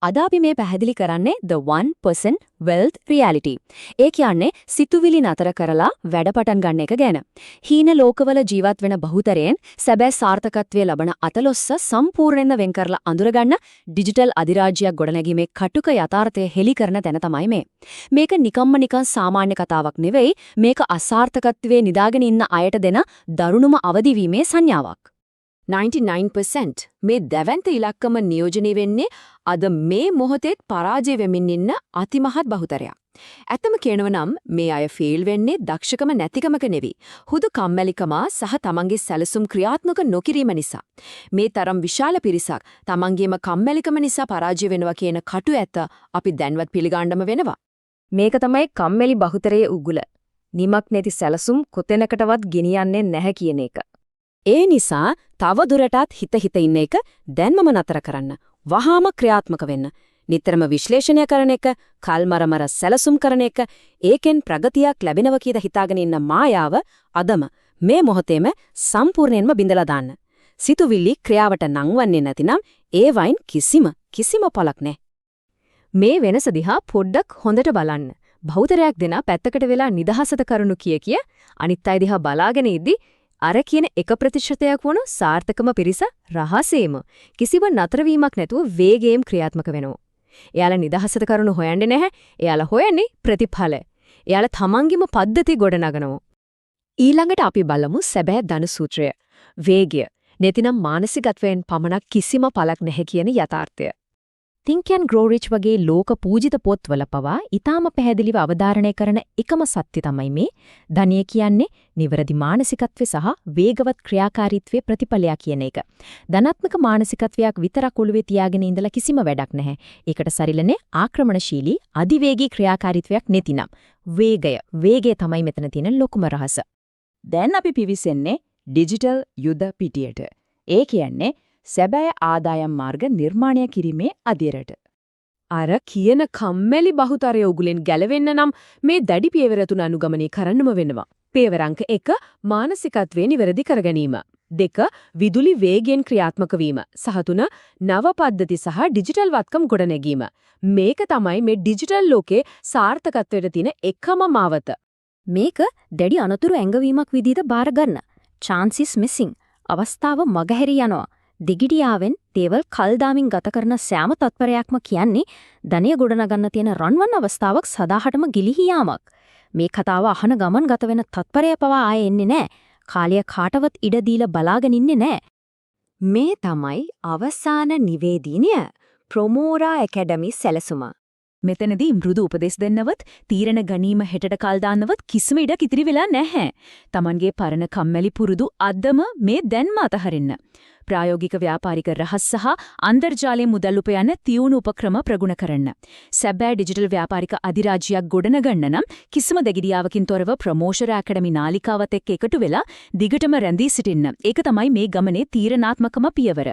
අද අපි මේ පැහැදිලි කරන්නේ the 1% wealth reality. ඒ කියන්නේ සිතුවිලි නතර කරලා වැඩ පටන් ගන්න එක ගැන. හීන ලෝකවල ජීවත් වෙන බහුතරයෙන් සැබෑ සාර්ථකත්වයේ ලබන අතලොස්ස සම්පූර්ණයෙන්ම වෙන් කරලා අඳුරගන්න ඩිජිටල් අධිරාජ්‍යයක් ගොඩනැගීමේ කටුක යථාර්ථය හෙළි කරන තැන තමයි මේ. මේක නිකන් සාමාන්‍ය කතාවක් නෙවෙයි. මේක අසාර්ථකත්වයේ නිදාගෙන ඉන්න අයට දෙන දරුණුම අවදිවීමේ සංඥාවක්. 99% මේ දැවැන්ත ඉලක්කම නියෝජනය වෙන්නේ අද මේ මොහොතේත් පරාජය වෙමින් ඉන්න අතිමහත් බහුතරයක්. ඇත්තම කියනවා නම් මේ අය ෆේල් වෙන්නේ දක්ෂකම නැතිකමක නෙවෙයි. හුදු කම්මැලිකම සහ තමන්ගේ සැලසුම් ක්‍රියාත්මක නොකිරීම නිසා. මේ තරම් විශාල පිරිසක් තමන්ගේම කම්මැලිකම නිසා පරාජය වෙනවා කියන කටු ඇත්ත අපි දැන්වත් පිළිගන්නම වෙනවා. මේක තමයි කම්මැලි බහුතරයේ උගුල. නිමක් නැති සැලසුම් කොතැනකටවත් ගෙනියන්නේ නැහැ කියන එක. ඒ නිසා තව දුරටත් හිත ඉන්න එක දැන්මම නතර කරන්න. වහාම ක්‍රියාත්මක වෙන්න. නිතරම විශ්ලේෂණය කරන එක, කල්මරමර සැලසුම් කරන එක, ඒකෙන් ප්‍රගතියක් ලැබෙනවා කියලා හිතාගෙන ඉන්න මායාව අදම මේ මොහොතේම සම්පූර්ණයෙන්ම බිඳලා දාන්න. සිතුවිලි ක්‍රියාවට නංවන්නේ නැතිනම් ඒ වයින් කිසිම පළක් නැහැ. මේ වෙනස දිහා පොඩ්ඩක් හොඳට බලන්න. බහුතරයක් දෙනා පැත්තකට වෙලා නිදහසට කරුණු කිය අනිත් අය දිහා බලාගෙන ඉද්දි අර කියන 1% වුණු සාර්ථකම පිරිස රහසේම කිසිව නතරවීමක් නැතුව වේගයෙන් ක්‍රියාත්මක වෙනවා. එයාලා නිදහසට කරුණු හොයන්නේ නැහැ. එයාලා හොයන්නේ ප්‍රතිඵල. එයාලා තමන්ගේම පද්ධති ගොඩනගනවා. ඊළඟට අපි බලමු සැබෑ ධන සූත්‍රය. වේගය. නැතිනම් මානසිකත්වයෙන් පමණක් කිසිම පළක් නැහැ කියන යථාර්ථය. Think and Grow Rich වගේ ලෝක පූජිත පොත්වල පවා ඊටාම පැහැදිලිව අවධාරණය කරන එකම සත්‍ය තමයි මේ ධනිය කියන්නේ නිවැරදි මානසිකත්වය සහ වේගවත් ක්‍රියාකාරීත්වයේ ප්‍රතිඵලයක් කියන එක. ධනාත්මක මානසිකත්වයක් විතරක් ඔළුවේ තියාගෙන ඉඳලා කිසිම වැඩක් නැහැ. ඒකට සරිලනේ ආක්‍රමණශීලී අධිවේගී ක්‍රියාකාරීත්වයක් නැතිනම් වේගය තමයි මෙතන තියෙන ලොකුම රහස. දැන් අපි පිවිසෙන්නේ ඩිජිටල් යුද පිටියට. ඒ කියන්නේ සැබෑ ආදායම් මාර්ග නිර්මාණය කිරීමේ අධිරට. අර කියන කම්මැලි බහුතරය උගුලෙන් ගැලවෙන්න නම් මේ දැඩි පියවර තුන අනුගමනය කරන්නම වෙනවා. පියවර අංක 1 මානසිකත්වයේ නිවැරදි කර ගැනීම. 2 විදුලි වේගයෙන් ක්‍රියාත්මක වීම. සහ 3 නව පද්ධති සහ ඩිජිටල් වත්කම් ගොඩනැගීම. මේක තමයි මේ ඩිජිටල් ලෝකේ සාර්ථකත්වයට තියෙන එකම මාවත. මේක දැඩි අනතුරු ඇඟවීමක් විදිහට බාර ගන්න. chances missing. අවස්ථාව මගහැරී යනවා. දෙගිඩියාවෙන් දේවල් කල්දාමින් ගත කරන සෑම තත්පරයක්ම කියන්නේ ධනිය ගොඩනගන්න තියෙන රන්වන් අවස්ථාවක් සදාහටම ගිලිහි යාමක්. මේ කතාව අහන ගමන් ගත වෙන තත්පරය පවා ආයේ එන්නේ නැහැ. කාලය කාටවත් ඉඩ දීලා බලාගෙන ඉන්නේ නැහැ. මේ තමයි අවසාන නිවේදනය. ප්‍රොමෝරා ඇකඩමි සැලසුම. මෙතනදී මෘදු උපදෙස් දෙන්නවත් තීරණ ගැනීම හෙටට කල් දාන්නවත් කිසිම ඉඩක් ඉතිරි වෙලා නැහැ. Tamanගේ පරණ කම්මැලි පුරුදු අදම මේ දැන්ම අතහරින්න. ප්‍රායෝගික ව්‍යාපාරික රහස් සහ අන්තර්ජාලයේ මුදල් උපයන තියුණු උපක්‍රම ප්‍රගුණ කරන්න. සැබෑ ඩිජිටල් ව්‍යාපාරික අධිරාජ්‍යයක් ගොඩනගන්න නම් කිසිම දෙගිඩියාවකින් තොරව ප්‍රොමෝෂර් ඇකඩමි නාලිකාවත් එක්ක එකතු වෙලා දිගටම රැඳී සිටින්න. ඒක තමයි මේ ගමනේ තීරණාත්මකම පියවර.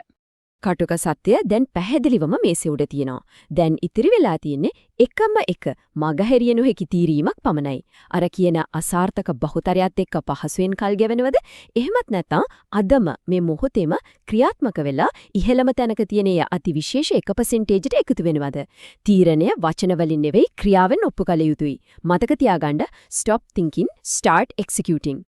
කටුක සත්‍ය දැන් පැහැදිලිවම මේසෙ උඩ තියෙනවා. දැන් ඉතිරි වෙලා තියෙන්නේ එකම එක මගහැරිය නොහැකි තීරීමක් පමණයි. අර කියන අසාර්ථක බහුතරයත් එක්ක පහසුවෙන් කල් ගෙවනවද? එහෙමත් නැත්නම් අදම මේ මොහොතේම ක්‍රියාත්මක වෙලා ඉහළම තැනක තියෙන අතිවිශේෂ 1%ට එකතු වෙනවද? තීරණය වචන වලින් නෙවෙයි ක්‍රියාවෙන් ඔප්පු කළ යුතුයි. මතක තියාගන්න stop thinking, start executing.